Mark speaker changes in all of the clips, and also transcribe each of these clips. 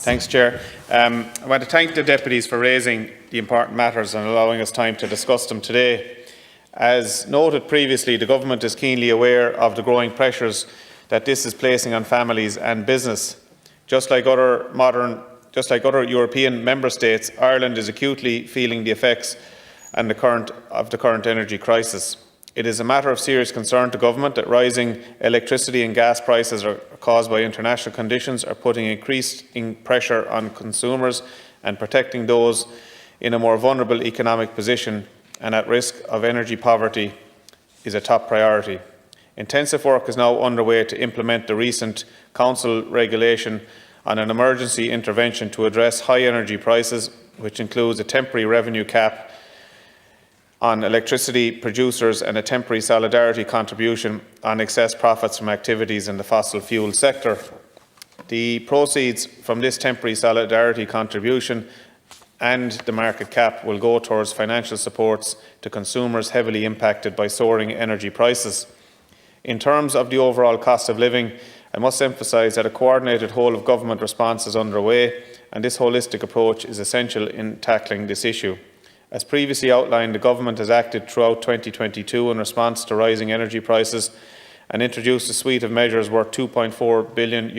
Speaker 1: Thanks, Chair. I want to thank the deputies for raising the important matters and allowing us time to discuss them today. As noted previously, the Government is keenly aware of the growing pressures that this is placing on families and business. Just like other European member states, Ireland is acutely feeling the effects of the current energy crisis. It is a matter of serious concern to Government that rising electricity and gas prices are caused by international conditions are putting increasing pressure on consumers, and protecting those in a more vulnerable economic position and at risk of energy poverty is a top priority. Intensive work is now underway to implement the recent Council regulation on an emergency intervention to address high energy prices, which includes a temporary revenue cap on electricity producers and a temporary solidarity contribution on excess profits from activities in the fossil fuel sector. The proceeds from this temporary solidarity contribution and the market cap will go towards financial supports to consumers heavily impacted by soaring energy prices. In terms of the overall cost of living, I must emphasise that a coordinated whole-of-government response is underway, and this holistic approach is essential in tackling this issue. As previously outlined, the Government has acted throughout 2022 in response to rising energy prices and introduced a suite of measures worth €2.4 billion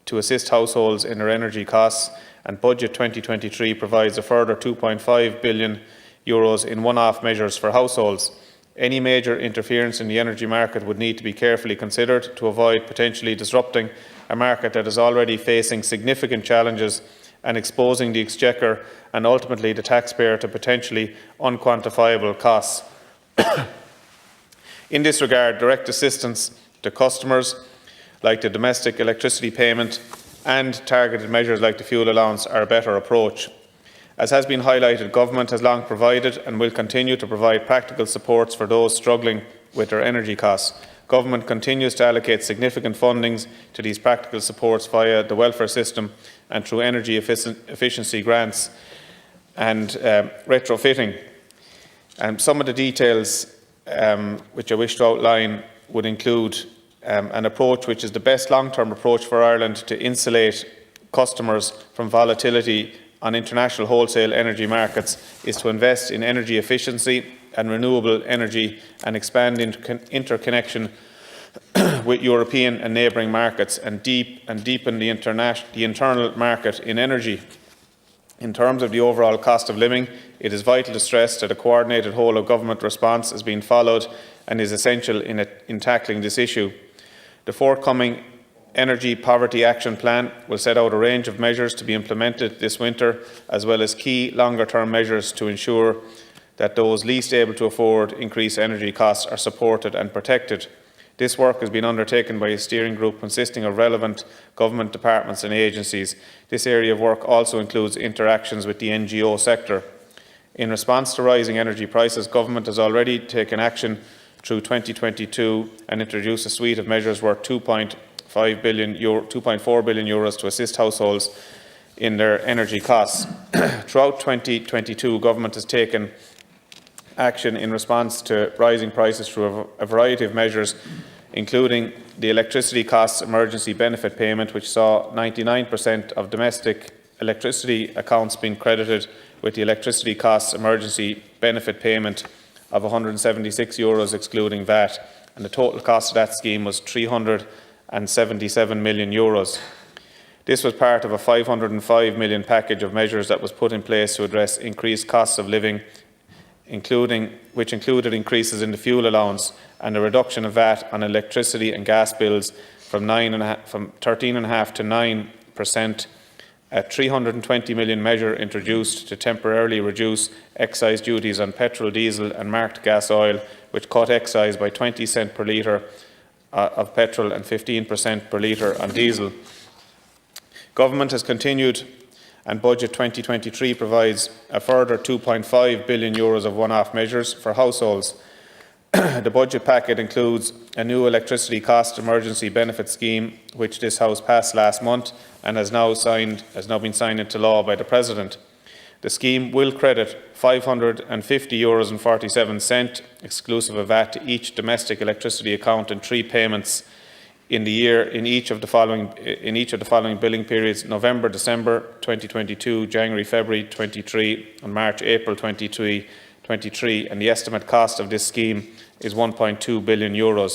Speaker 1: to assist households in their energy costs, and Budget 2023 provides a further €2.5 billion in one-off measures for households. Any major interference in the energy market would need to be carefully considered to avoid potentially disrupting a market that is already facing significant challenges and exposing the Exchequer and ultimately the taxpayer to potentially unquantifiable costs. In this regard, direct assistance to customers, like the domestic electricity payment, and targeted measures like the fuel allowance are a better approach. As has been highlighted, Government has long provided and will continue to provide practical supports for those struggling with their energy costs. Government continues to allocate significant fundings to these practical supports via the welfare system and through energy efficiency grants and retrofitting. Some of the details which I wish to outline would include an approach which is the best long-term approach for Ireland to insulate customers from volatility on international wholesale energy markets is to invest in energy efficiency and renewable energy and expand interconnection with European and neighbouring markets and deepen the internal market in energy. In terms of the overall cost of living, it is vital to stress that a coordinated whole-of-government response is being followed and is essential in tackling this issue. The forthcoming Energy Poverty Action Plan will set out a range of measures to be implemented this winter, as well as key longer-term measures to ensure that those least able to afford increased energy costs are supported and protected. This work has been undertaken by a steering group consisting of relevant government departments and agencies. This area of work also includes interactions with the NGO sector. In response to rising energy prices, Government has already taken action through 2022 and introduced a suite of measures worth €2.4 billion to assist households in their energy costs. Throughout 2022, Government has taken action in response to rising prices through a variety of measures, including the electricity costs emergency benefit payment, which saw 99% of domestic electricity accounts being credited with the electricity costs emergency benefit payment of €176 excluding VAT, and the total cost of that scheme was €377 million. This was part of a €505 million package of measures that was put in place to address increased costs of living, which included increases in the fuel allowance and a reduction of VAT on electricity and gas bills from 13.5% to 9%, a €320 million measure introduced to temporarily reduce excise duties on petrol, diesel and marked gas oil, which cut excise by 20 cents per litre of petrol and 15% per litre on diesel. Government has continued, and Budget 2023 provides a further €2.5 billion of one-off measures for households. The budget packet includes a new electricity cost emergency benefit scheme, which this House passed last month and has now been signed into law by the President. The scheme will credit €550.47, exclusive of VAT, to each domestic electricity account in 3 payments in each of the following billing periods: November, December 2022, January, February 23, and March, April 23, and the estimate cost of this scheme is €1.2 billion.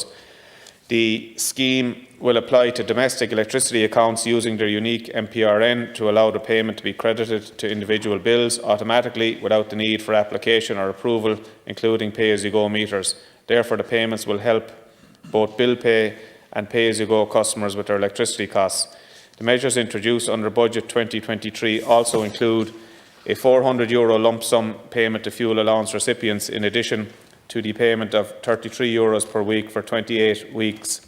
Speaker 1: The scheme will apply to domestic electricity accounts using their unique MPRN to allow the payment to be credited to individual bills automatically without the need for application or approval, including pay-as-you-go meters. Therefore, the payments will help both bill pay and pay-as-you-go customers with their electricity costs. The measures introduced under Budget 2023 also include a €400 lump sum payment to fuel allowance recipients, in addition to the payment of €33 per week for 28 weeks,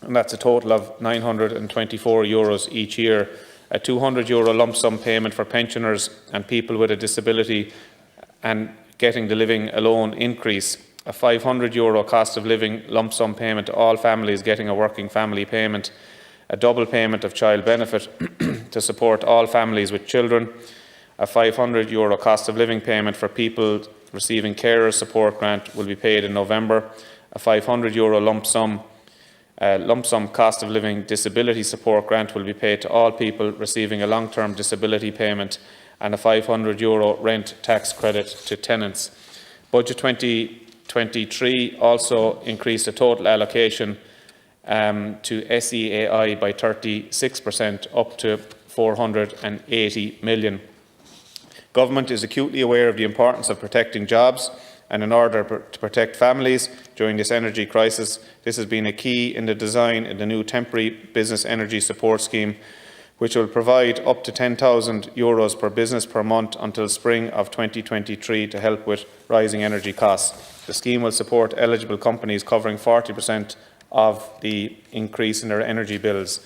Speaker 1: and that's a total of €924 each year. A €200 lump sum payment for pensioners and people with a disability and getting the living alone increase. A €500 cost of living lump sum payment to all families getting a working family payment. A double payment of child benefit to support all families with children. A €500 cost of living payment for people receiving carer support grant will be paid in November. A €500 lump sum cost of living disability support grant will be paid to all people receiving a long-term disability payment, and a €500 rent tax credit to tenants. Budget 2023 also increased the total allocation to SEAI by 36%, up to €480 million. Government is acutely aware of the importance of protecting jobs, and in order to protect families during this energy crisis, this has been a key in the design of the new temporary business energy support scheme, which will provide up to €10,000 per business per month until spring of 2023 to help with rising energy costs. The scheme will support eligible companies, covering 40% of the increase in their energy bills.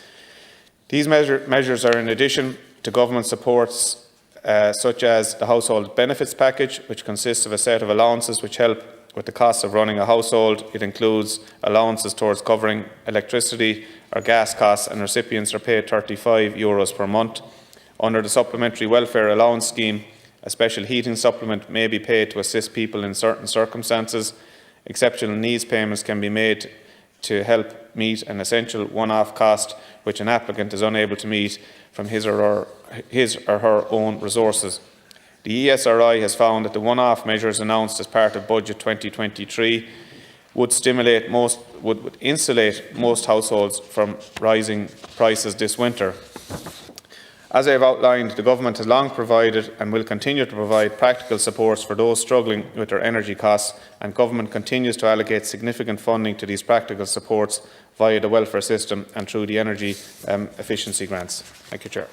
Speaker 1: These measures are in addition to government supports such as the Household Benefits Package, which consists of a set of allowances which help with the cost of running a household. It includes allowances towards covering electricity or gas costs, and recipients are paid €35 per month. Under the Supplementary Welfare Allowance Scheme, a special heating supplement may be paid to assist people in certain circumstances. Exceptional needs payments can be made to help meet an essential one-off cost which an applicant is unable to meet from his or her own resources. The ESRI has found that the one-off measures announced as part of Budget 2023 would insulate most households from rising prices this winter. As I have outlined, the Government has long provided and will continue to provide practical supports for those struggling with their energy costs, and Government continues to allocate significant funding to these practical supports via the welfare system and through the energy efficiency grants. Thank you, Chair.